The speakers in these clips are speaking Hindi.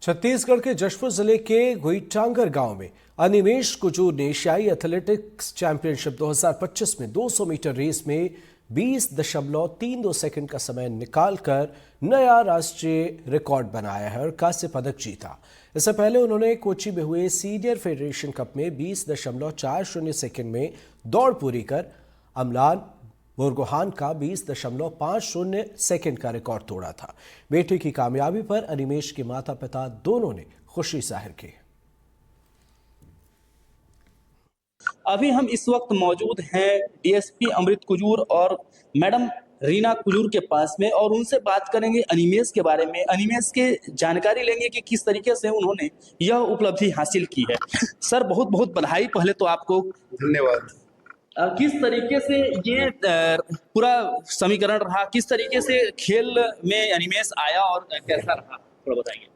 छत्तीसगढ़ के जशपुर जिले के गुईटांगर गांव में अनिमेश कुजूर ने एशियाई एथलेटिक्स चैंपियनशिप 2025 में 200 मीटर रेस में 20.32 सेकंड का समय निकालकर नया राष्ट्रीय रिकॉर्ड बनाया है और कांस्य पदक जीता। इससे पहले उन्होंने कोची में हुए सीनियर फेडरेशन कप में 20.40 सेकंड में दौड़ पूरी कर अमलान बोरगोहान का 20.50 सेकंड का रिकॉर्ड तोड़ा था। बेटे की कामयाबी पर अनिमेश के माता पिता दोनों ने खुशी जाहिर की। अभी हम इस वक्त मौजूद हैं डीएसपी अमृत कुजूर और मैडम रीना कुजूर के पास में और उनसे बात करेंगे अनिमेश के बारे में। अनिमेश के जानकारी लेंगे कि किस तरीके से उन्होंने यह उपलब्धि हासिल की है। सर बहुत बहुत बधाई पहले तो आपको। धन्यवाद। किस तरीके से ये पूरा समीकरण रहा, किस तरीके से खेल में अनिमेश आया और कैसा रहा, थोड़ा बताइए।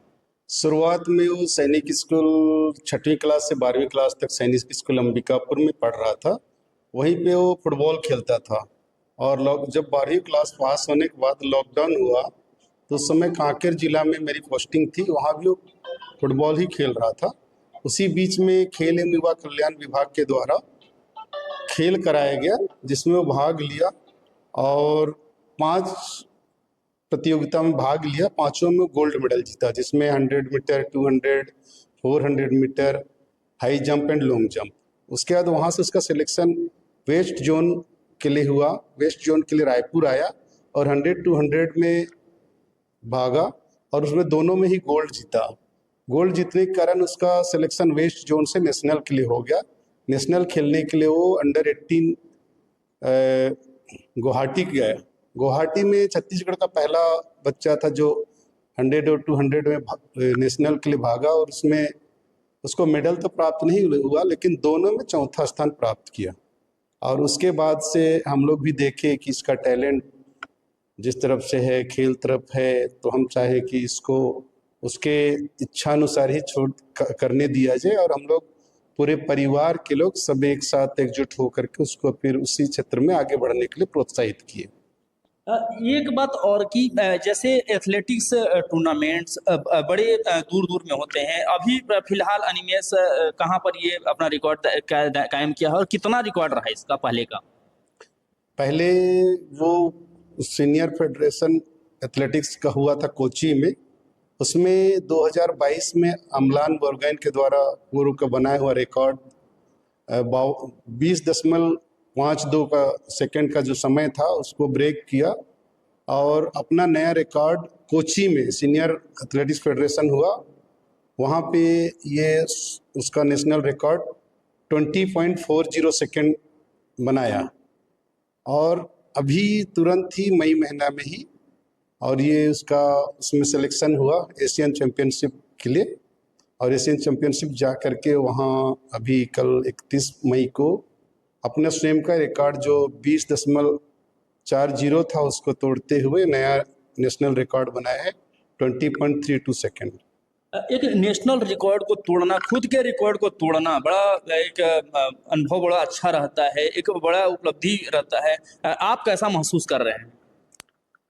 शुरुआत में वो सैनिक स्कूल 6वीं क्लास से 12वीं क्लास तक सैनिक स्कूल अंबिकापुर में पढ़ रहा था। वहीं पे वो फुटबॉल खेलता था और जब 12वीं क्लास पास होने के बाद लॉकडाउन हुआ तो उस समय कांकेर जिला में मेरी पोस्टिंग थी, वहाँ भी वो फुटबॉल ही खेल रहा था। उसी बीच में खेल एवं युवा कल्याण विभाग के द्वारा खेल कराया गया जिसमें वो भाग लिया और 5 प्रतियोगिता में भाग लिया। 5 में गोल्ड मेडल जीता, जिसमें 100 metre, 200, 400 metre, high jump and long jump. उसके बाद वहाँ से उसका सिलेक्शन वेस्ट जोन के लिए हुआ। वेस्ट जोन के लिए रायपुर आया और 100-200 में भागा और उसमें दोनों में ही गोल्ड जीता। गोल्ड जीतने के कारण उसका सिलेक्शन वेस्ट जोन से नेशनल के लिए हो गया। नेशनल खेलने के लिए वो अंडर 18 गुवाहाटी गया। गुवाहाटी में छत्तीसगढ़ का पहला बच्चा था जो 100 और 200 में नेशनल के लिए भागा और उसमें उसको मेडल तो प्राप्त नहीं हुआ लेकिन दोनों में चौथा स्थान प्राप्त किया। और उसके बाद से हम लोग भी देखे कि इसका टैलेंट जिस तरफ से है, खेल तरफ है, तो हम चाहे कि इसको उसके इच्छानुसार ही छोड़ करने दिया जाए और हम लोग पूरे परिवार के लोग सब एक साथ एकजुट होकर के उसको फिर उसी क्षेत्र में आगे बढ़ने के लिए प्रोत्साहित किए। एक बात और कि जैसे एथलेटिक्स टूर्नामेंट्स बड़े दूर दूर में होते हैं, अभी फिलहाल अनिमेश कहाँ पर ये अपना रिकॉर्ड कायम किया है और कितना रिकॉर्ड रहा इसका पहले का? पहले वो सीनियर फेडरेशन एथलेटिक्स का हुआ था कोची में, उसमें 2022 में अमलान बोरगोहान के द्वारा पूर्व का बनाया हुआ रिकॉर्ड 20.52 का सेकंड का जो समय था उसको ब्रेक किया और अपना नया रिकॉर्ड कोची में सीनियर एथलेटिक्स फेडरेशन हुआ, वहाँ पे ये उसका नेशनल रिकॉर्ड 20.40 सेकंड बनाया और अभी तुरंत ही मई महीना में ही और ये उसमें सिलेक्शन हुआ एशियन चैम्पियनशिप के लिए और एशियन चैम्पियनशिप जा करके वहाँ अभी कल 31 मई को अपने स्वयं का रिकॉर्ड जो 20.40 था उसको तोड़ते हुए नया नेशनल रिकॉर्ड बनाया है 20.32 सेकंड। एक नेशनल रिकॉर्ड को तोड़ना, खुद के रिकॉर्ड को तोड़ना बड़ा एक अनुभव बड़ा अच्छा रहता है, एक बड़ा उपलब्धि रहता है। आप कैसा महसूस कर रहे हैं?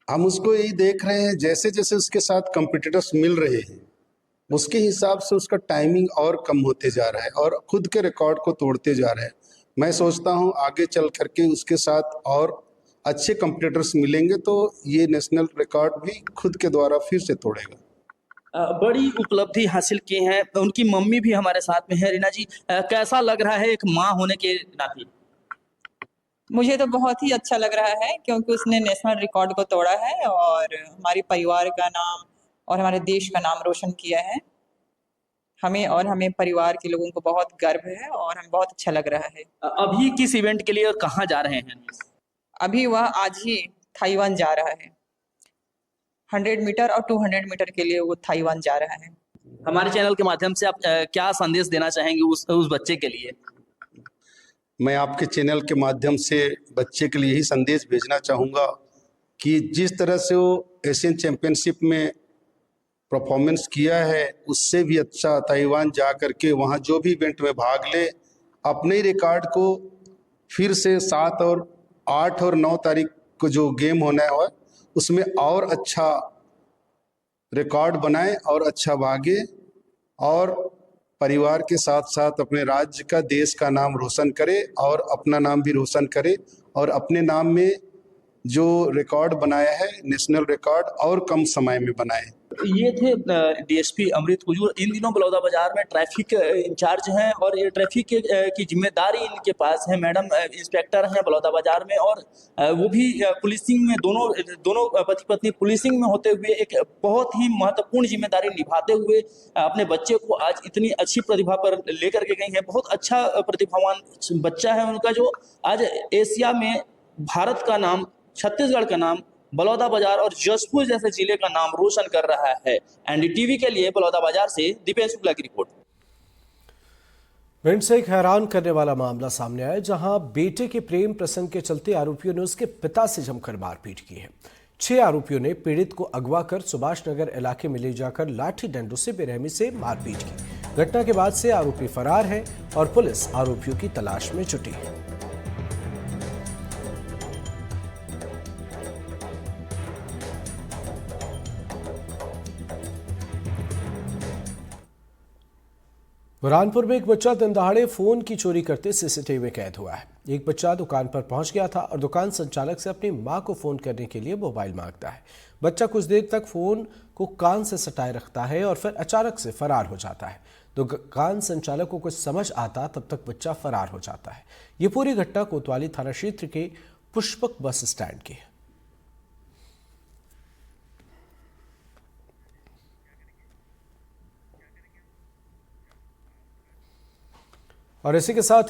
हम उसको यही देख रहे हैं जैसे जैसे उसके साथ कॉम्पिटिटर्स मिल रहे हैं उसके हिसाब से उसका टाइमिंग और कम होते जा रहा है और खुद के रिकॉर्ड को तोड़ते जा रहा है। मैं सोचता हूं आगे चल करके उसके साथ और अच्छे कॉम्पिटिटर्स मिलेंगे तो ये नेशनल रिकॉर्ड भी खुद के द्वारा फिर से तोड़ेगा। बड़ी उपलब्धि हासिल की है। उनकी मम्मी भी हमारे साथ में है। रीना जी, कैसा लग रहा है एक माँ होने के नाते? मुझे तो बहुत ही अच्छा लग रहा है क्योंकि उसने नेशनल रिकॉर्ड को तोड़ा है और हमारे परिवार का नाम और हमारे देश का नाम रोशन किया है। हमें परिवार के लोगों को बहुत गर्व है और हमें बहुत अच्छा लग रहा है। अभी किस इवेंट के लिए और कहाँ जा रहे हैं? अभी वह आज ही ताइवान जा रहा है। 100 मीटर और 200 मीटर के लिए वो ताइवान जा रहा है। हमारे चैनल के माध्यम से आप क्या संदेश देना चाहेंगे उस बच्चे के लिए? मैं आपके चैनल के माध्यम से बच्चे के लिए यही संदेश भेजना चाहूँगा कि जिस तरह से वो एशियन चैम्पियनशिप में परफॉर्मेंस किया है उससे भी अच्छा ताइवान जा करके वहाँ जो भी इवेंट में भाग ले, अपने रिकॉर्ड को फिर से 7 और 8 और 9 तारीख को जो गेम होना है उसमें और अच्छा रिकॉर्ड बनाए और अच्छा भागे और परिवार के साथ साथ अपने राज्य का, देश का नाम रोशन करे और अपना नाम भी रोशन करे और अपने नाम में जो रिकॉर्ड बनाया है नेशनल रिकॉर्ड और कम समय में बनाए। ये थे डीएसपी अमृत कुजूर। इन दिनों बलौदाबाजार में ट्रैफिक इंचार्ज हैं और ये ट्रैफिक की जिम्मेदारी इनके पास है। मैडम इंस्पेक्टर हैं बलौदाबाजार में और वो भी पुलिसिंग में दोनों पति पत्नी पुलिसिंग में होते हुए एक बहुत ही महत्वपूर्ण जिम्मेदारी निभाते हुए अपने बच्चे को आज इतनी अच्छी प्रतिभा पर लेकर के गई हैं। बहुत अच्छा प्रतिभावान बच्चा है उनका, जो आज एशिया में भारत का नाम, छत्तीसगढ़ का नाम, बलौदाबाजार और जशपुर जैसे जिले का नाम रोशन कर रहा है। एनडीटीवी के लिए बलौदाबाजार से दीपेश शुक्ला की रिपोर्ट। भिंड से एक हैरान करने वाला मामला सामने आया, जहां बेटे के प्रेम प्रसंग के चलते आरोपियों ने उसके पिता से जमकर मारपीट की है। 6 आरोपियों ने पीड़ित को अगवा कर सुभाष नगर इलाके में ले जाकर लाठी डंडों से बेरहमी से मारपीट की। घटना के बाद से आरोपी फरार है और पुलिस आरोपियों की तलाश में जुटी है। बुरहानपुर में एक बच्चा दिन दहाड़े फोन की चोरी करते सीसीटीवी में कैद हुआ है। एक बच्चा दुकान पर पहुंच गया था और दुकान संचालक से अपनी मां को फोन करने के लिए मोबाइल मांगता है। बच्चा कुछ देर तक फोन को कान से सटाए रखता है और फिर अचानक से फरार हो जाता है। दुकान संचालक को कुछ समझ आता तब तक बच्चा फरार हो जाता है। ये पूरी घटना कोतवाली थाना क्षेत्र के पुष्पक बस स्टैंड की है। और इसी के साथ